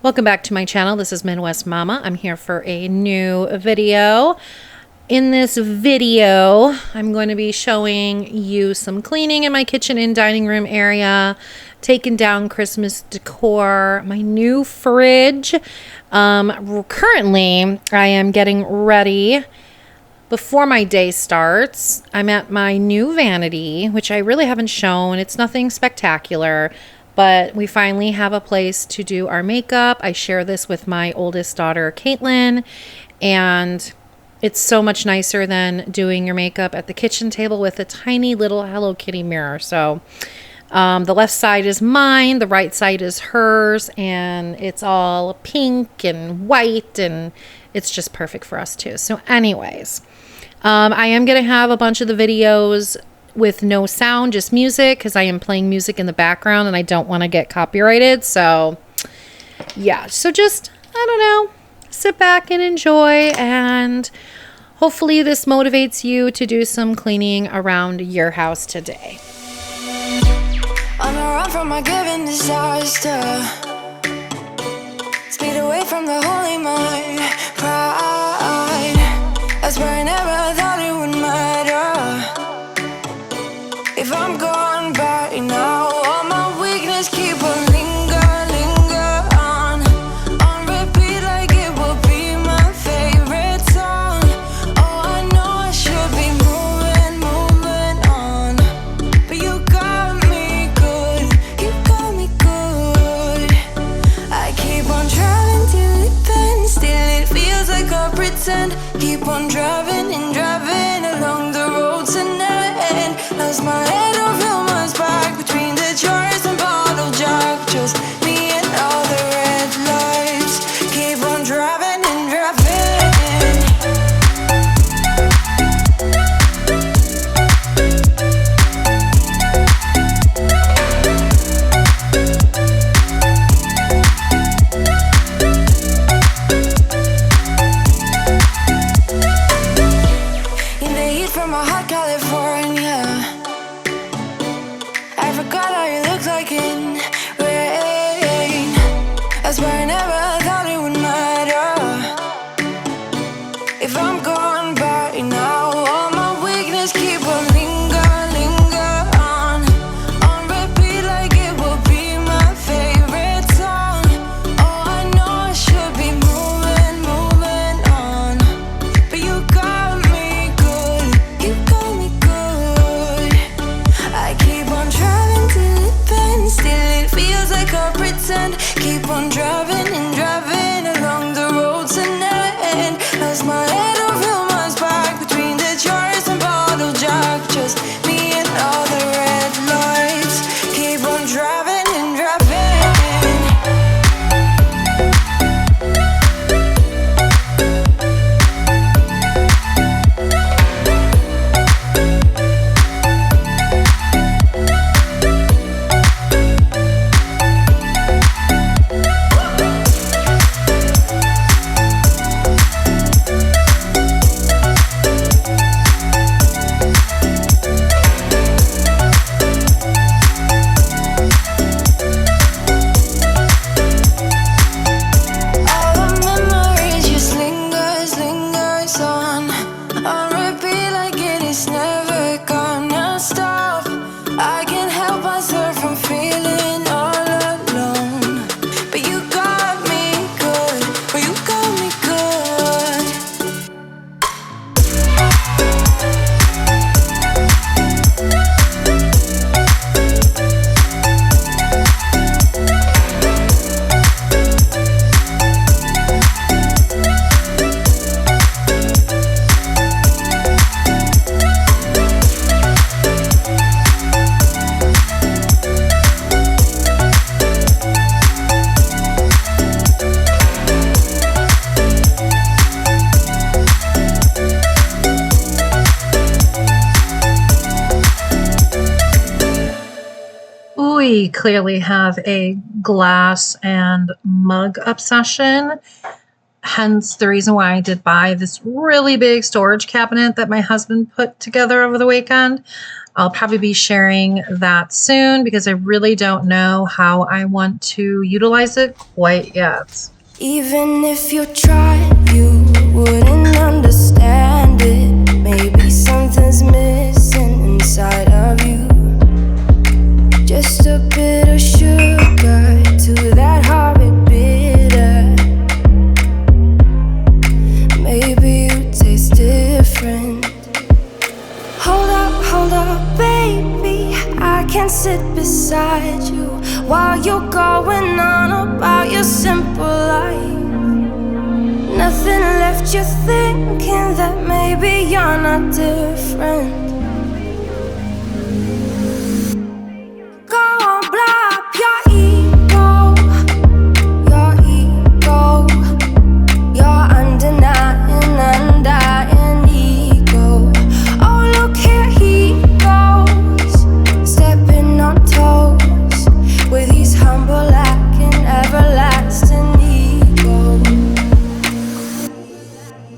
Welcome back to my channel. This is Midwest Mama. I'm here for a new video. In this video, I'm going to be showing you some cleaning in my kitchen and dining room area, taking down Christmas decor, my new fridge. Currently, I am getting ready before my day starts. I'm at my new vanity, which I really haven't shown. It's nothing spectacular, but we finally have a place to do our makeup. I share this with my oldest daughter, Caitlin, and it's so much nicer than doing your makeup at the kitchen table with a tiny little Hello Kitty mirror. So the left side is mine, the right side is hers, and it's all pink and white, and it's just perfect for us too. So anyways, I am going to have a bunch of the videos with no sound, just music, because I am playing music in the background and I don't want to get copyrighted. So yeah, so just, I don't know, sit back and enjoy, and hopefully this motivates you to do some cleaning around your house today. On a run from my given disaster, speed away from the holy mind, pride. That's where I never thought it would matter. If I'm gone by now, all my weakness keep on linger on repeat like it will be my favorite song. Oh, I know I should be moving on, but you got me good, you got me good. I keep on driving till it bends, still it feels like I pretend. Keep on driving and driving along the road tonight. Lost my head over my back between the jars and bottle jack. Just me and all the red lights. Keep on driving and driving. In the heat from a hot California, I forgot how you look like in rain. That's why I never thought it would matter. If I'm gone by now, all my weakness keep on linger on repeat like it will be my favorite song. Oh, I know I should be moving on, but you got me good, you got me good. I keep on driving till it bends, still it feels like I pretend. Keep on driving and driving along the road tonight. Lost my head over my back between the jars and bottle jack. Just me and all the red lights. Keep on driving and driving. All the memories just lingers on repeat like it is never gonna stop. I can't help myself from feeling all alone, but you got me good, but you got me good. We clearly have a glass and mug obsession, hence the reason why I did buy this really big storage cabinet that my husband put together over the weekend. I'll probably be sharing that soon because I really don't know how I want to utilize it quite yet. Even if you tried, you wouldn't understand it. Maybe something's missing inside of you. Just a bit of sugar to that horrid bitter. Maybe you taste different. Hold up, baby. I can sit beside you while you're going on about your simple life. Nothing left you thinking that maybe you're not different. Go on, blow up your ego, your undying ego. Oh, look here he goes, stepping on toes with his humble and everlasting ego.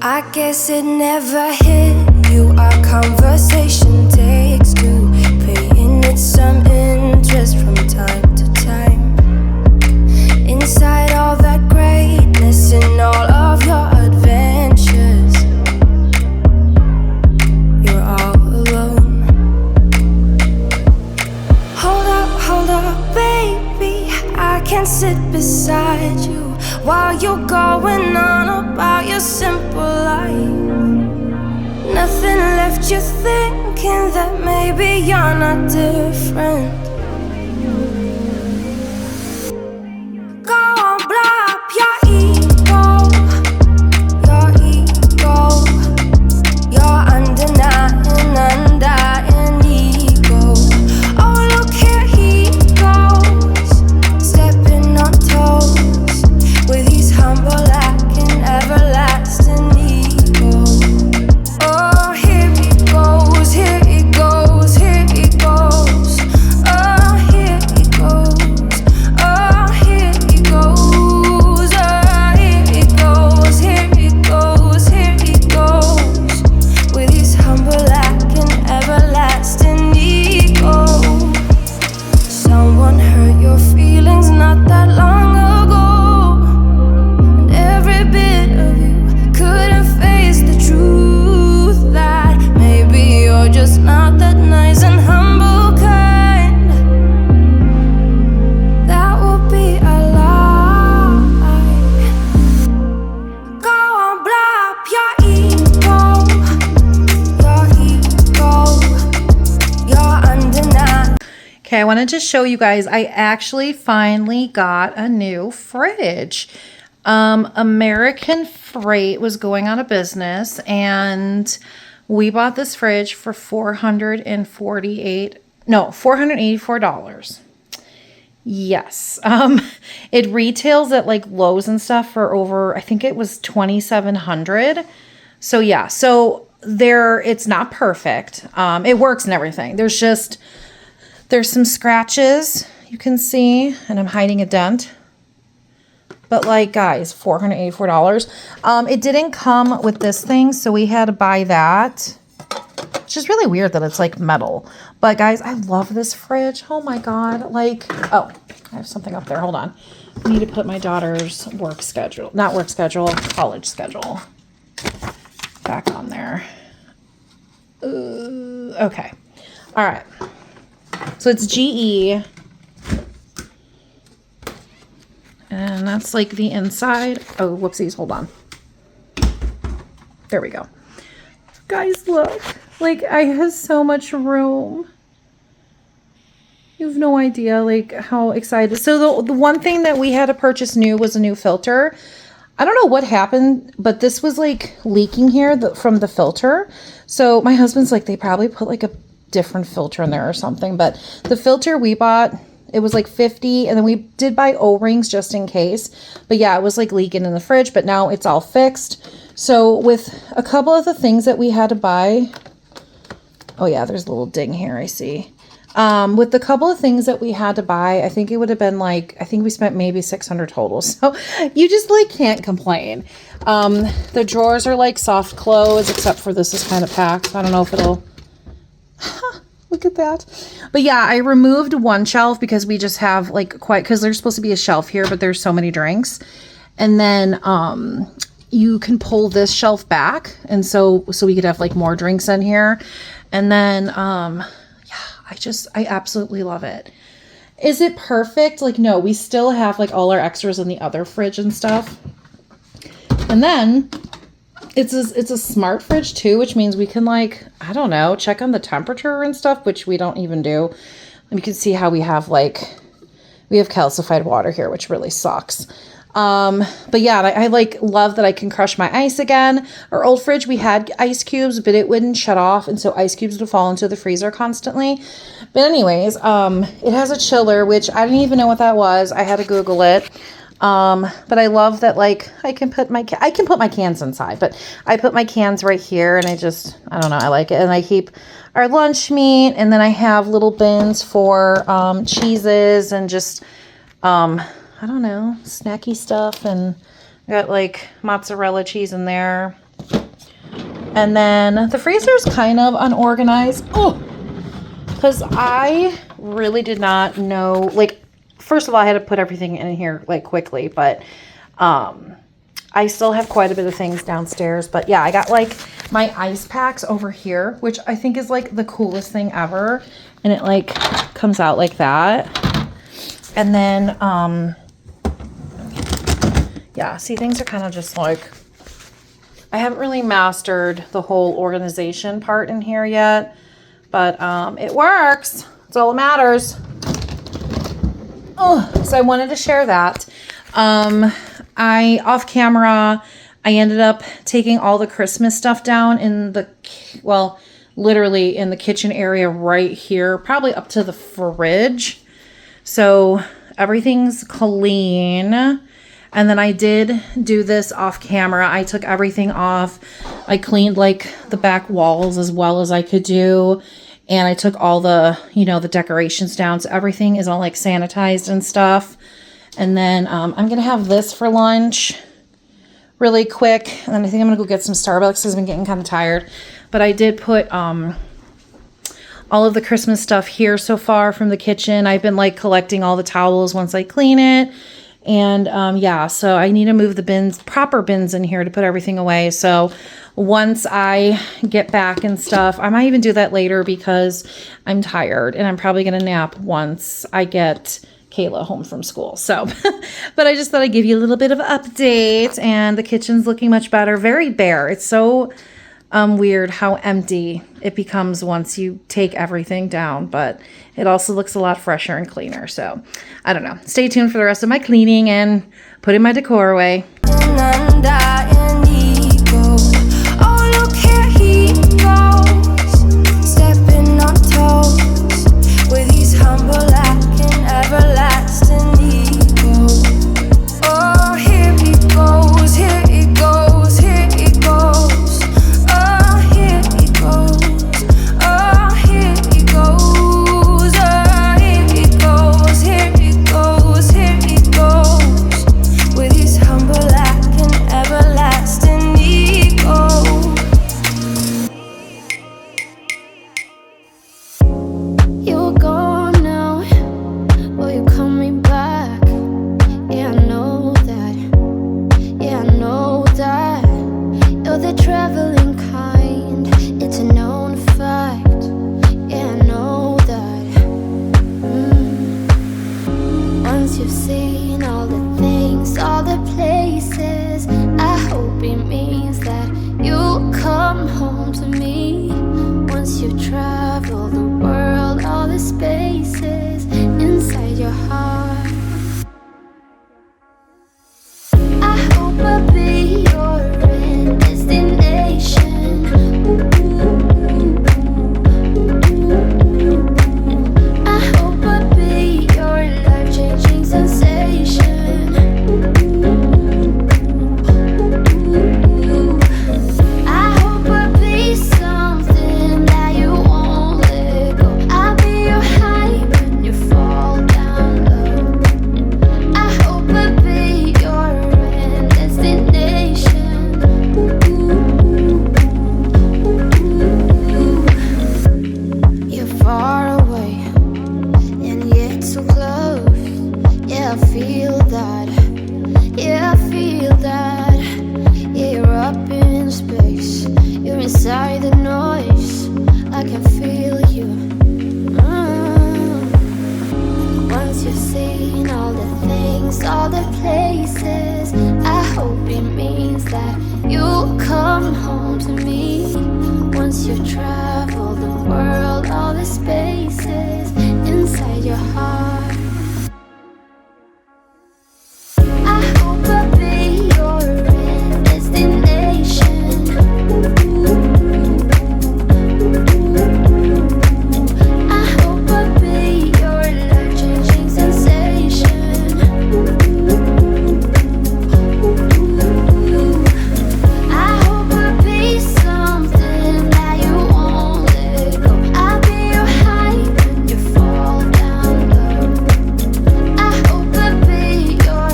I guess it never hit you. Our conversation takes two, paying it some interest from time to time. Inside all that greatness and all of your adventures, you're all alone. Hold up, baby. I can sit beside you while you're going on about your simple life. Nothing left you thinking that maybe you're not different. Go on, blow up your ego, your undying ego. Oh, look here he goes, stepping on toes with his humble and everlasting ego. Oh, here he goes, here he goes, here he goes. Oh, here he goes, oh, here he goes, oh, here he goes, here he goes, here he goes, with his humble and everlasting ego. Someone hurt your feelings not that long ago, and every bit of you couldn't face the truth that maybe you're just not that nice and humble kind. That would be a lie. Go on, blow up your ego, your undeniable. Okay, I wanted to show you guys, I actually finally got a new fridge. American Freight was going out of business, and we bought this fridge for $484. Yes. It retails at like Lowe's and stuff for over, I think it was $2,700. So yeah, so it's not perfect. It works and everything. There's some scratches you can see, and I'm hiding a dent. But like, guys, $484. It didn't come with this thing, so we had to buy that. Which is really weird that it's like metal. But guys, I love this fridge. Oh my God. Like, oh, I have something up there. Hold on. I need to put my daughter's college schedule back on there. Okay. All right. So it's GE. And that's like the inside. Oh, whoopsies. Hold on. There we go. Guys, look. Like, I have so much room. You have no idea, like, how excited. So the one thing that we had to purchase new was a new filter. I don't know what happened, but this was, like, leaking here from the filter. So my husband's like, they probably put, like, a different filter in there or something. But the filter we bought, it was like $50, and then we did buy O-rings just in case. But yeah, it was like leaking in the fridge, but now it's all fixed. So with a couple of the things that we had to buy, oh yeah, there's a little ding here, I see. With the couple of things that we had to buy, I think it would have been like, I think we spent maybe $600 total. So you just like can't complain. The drawers are like soft close, except for this is kind of packed. I don't know if it'll, Look at that. But yeah, I removed one shelf because we just have like quite, because there's supposed to be a shelf here, but there's so many drinks. And then you can pull this shelf back, and so we could have like more drinks in here. And then yeah, I absolutely love it. Is it perfect? Like, no, we still have like all our extras in the other fridge and stuff. And then it's a smart fridge too, which means we can like, I don't know, check on the temperature and stuff, which we don't even do. And you can see how we have calcified water here, which really sucks. But yeah, I like love that I can crush my ice again. Our old fridge, we had ice cubes, but it wouldn't shut off. And so ice cubes would fall into the freezer constantly. But anyways, it has a chiller, which I didn't even know what that was. I had to Google it. But I love that, like, I can put my cans inside, but I put my cans right here, and I don't know, I like it. And I keep our lunch meat, and then I have little bins for, cheeses and just, I don't know, snacky stuff. And I got like mozzarella cheese in there. And then the freezer's kind of unorganized. Oh, because I really did not know, like, first of all, I had to put everything in here like quickly, but I still have quite a bit of things downstairs. But yeah, I got like my ice packs over here, which I think is like the coolest thing ever. And it like comes out like that. And then, yeah, see, things are kind of just like, I haven't really mastered the whole organization part in here yet, but it works. That's all that matters. Oh, so I wanted to share that. Off camera, I ended up taking all the Christmas stuff down in the, well, literally in the kitchen area right here, probably up to the fridge. So everything's clean. And then I did do this off camera. I took everything off. I cleaned like the back walls as well as I could do. And I took all the, the decorations down. So everything is all like sanitized and stuff. And then I'm going to have this for lunch really quick. And then I think I'm going to go get some Starbucks because I've been getting kind of tired. But I did put all of the Christmas stuff here so far from the kitchen. I've been like collecting all the towels once I clean it. And yeah, so I need to move the proper bins in here to put everything away. So once I get back and stuff, I might even do that later because I'm tired and I'm probably going to nap once I get Kayla home from school. So, but I just thought I'd give you a little bit of an update, and the kitchen's looking much better. Very bare. It's so weird how empty it becomes once you take everything down, but it also looks a lot fresher and cleaner. So I don't know. Stay tuned for the rest of my cleaning and putting my decor away. Everlasting. I feel that. Yeah, I feel that. Yeah, you're up in space. You're inside the noise. I can feel you. Once you've seen all the things, all the places, I hope it means that you'll come home to me. Once you've traveled the world, all the spaces inside your heart, I hope I'll be your destination. I hope I'll be your life-changing sensation. I hope I'll be something that you won't let go. I'll be your high when you fall down low. I hope I'll be your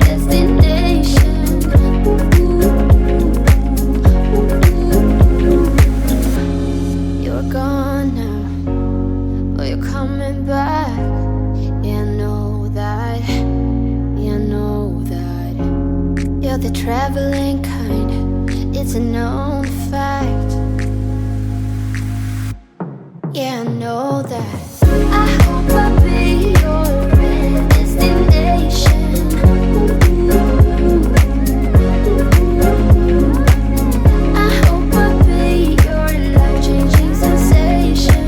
destination. You're gone now, but you're coming back. Yeah, I know that. Yeah, I know that. You're the traveling kind. It's a known fact. Yeah, I know that. I hope I'll be your destination. I hope I'll be your life-changing sensation.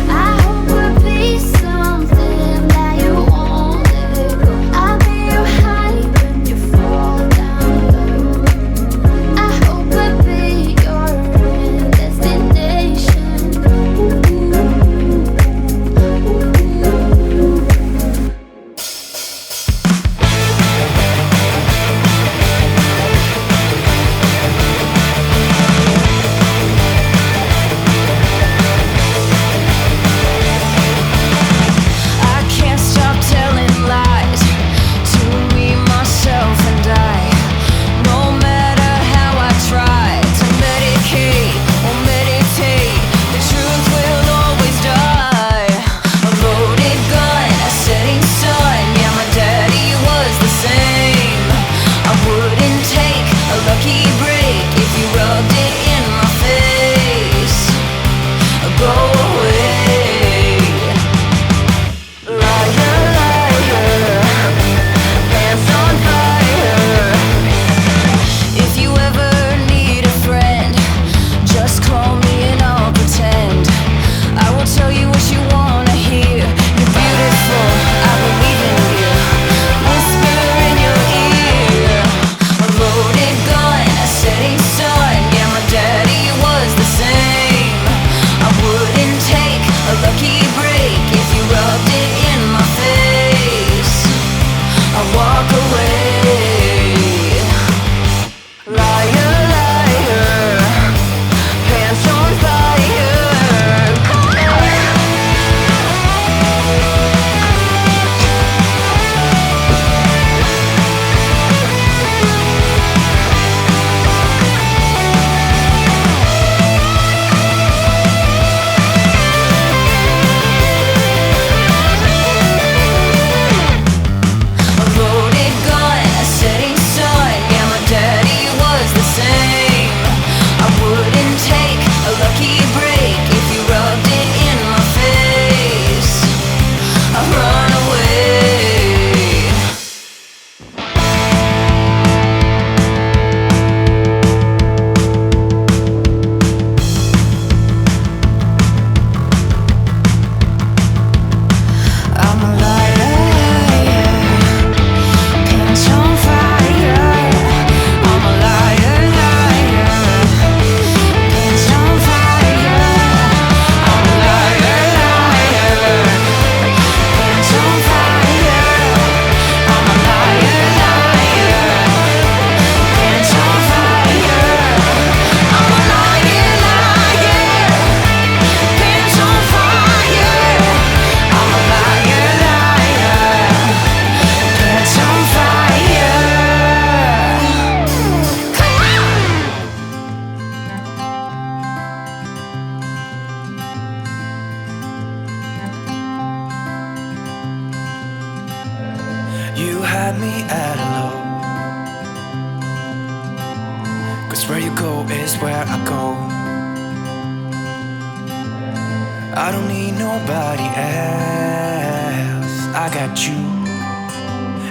I hope I'll be something that you won't let go. I'll be your high when you fall down low. I hope I'll be your got me at a low. 'Cause where you go is where I go. I don't need nobody else. I got you,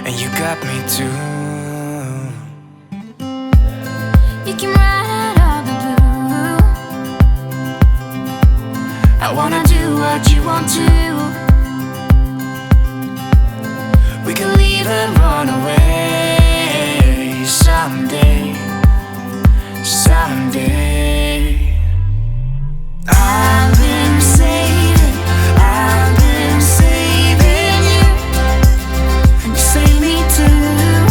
and you got me too. You can ride out of the blue. I wanna do what you want to. We can leave and run away someday, someday. I've been saving you, and you save me too.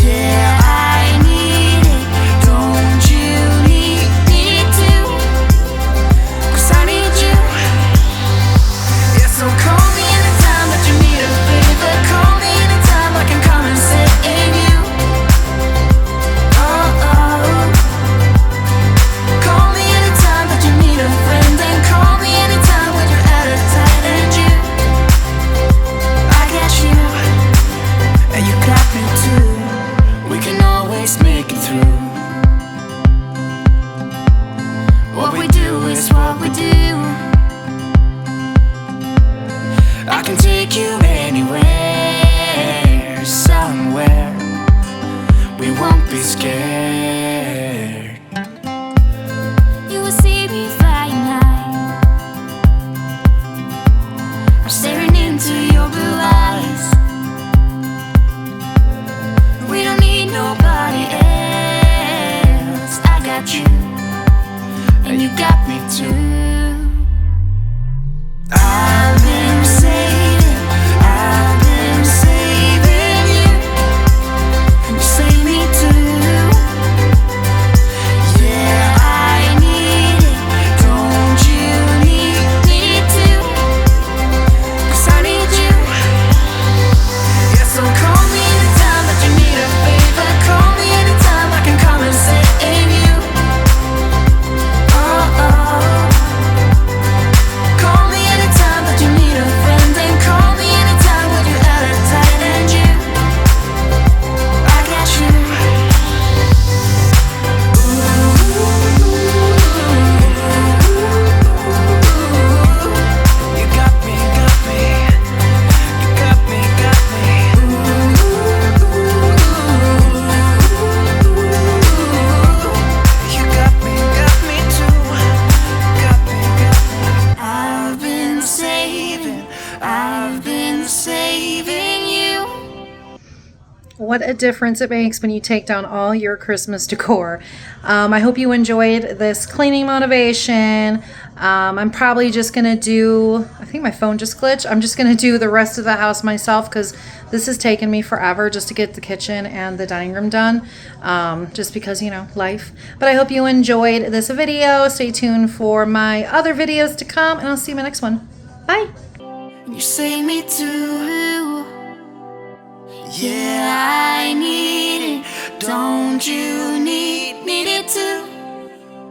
Yeah, I need it. Don't you need me too? 'Cause I need you. Yeah, so call me anytime that you need a favor. Call me anytime I can come and save you. Oh, oh. Call me anytime that you need a friend. And call me anytime when you're at a tight end. You, I got you, and you got me too. We can always make it through. What we do is what we do. I can take you anywhere, somewhere. We won't be scared. You will see me flying high. I'm staring into your blue eyes. We don't need nobody else. I got you, and you got me too. I've been saving you, And you save me too. yeah, I need it. Don't you need me too? 'Cause I need you. Yeah, so call me anytime that you need a favor. Call me anytime I can come and save you. Oh, oh. Call me anytime that you need a friend. And call me anytime when you're at a tight end. You, I got you. You got me, got me. You got me, got me. You got me too. Got me, got me. I've been saving you. What a difference it makes when you take down all your Christmas decor. I hope you enjoyed this cleaning motivation. I'm probably just going to do, I think my phone just glitched. I'm just going to do the rest of the house myself because this has taken me forever just to get the kitchen and the dining room done. Just because, life. But I hope you enjoyed this video. Stay tuned for my other videos to come, and I'll see you in my next one. Bye. You save me too. Yeah, I need it. Don't you need it too?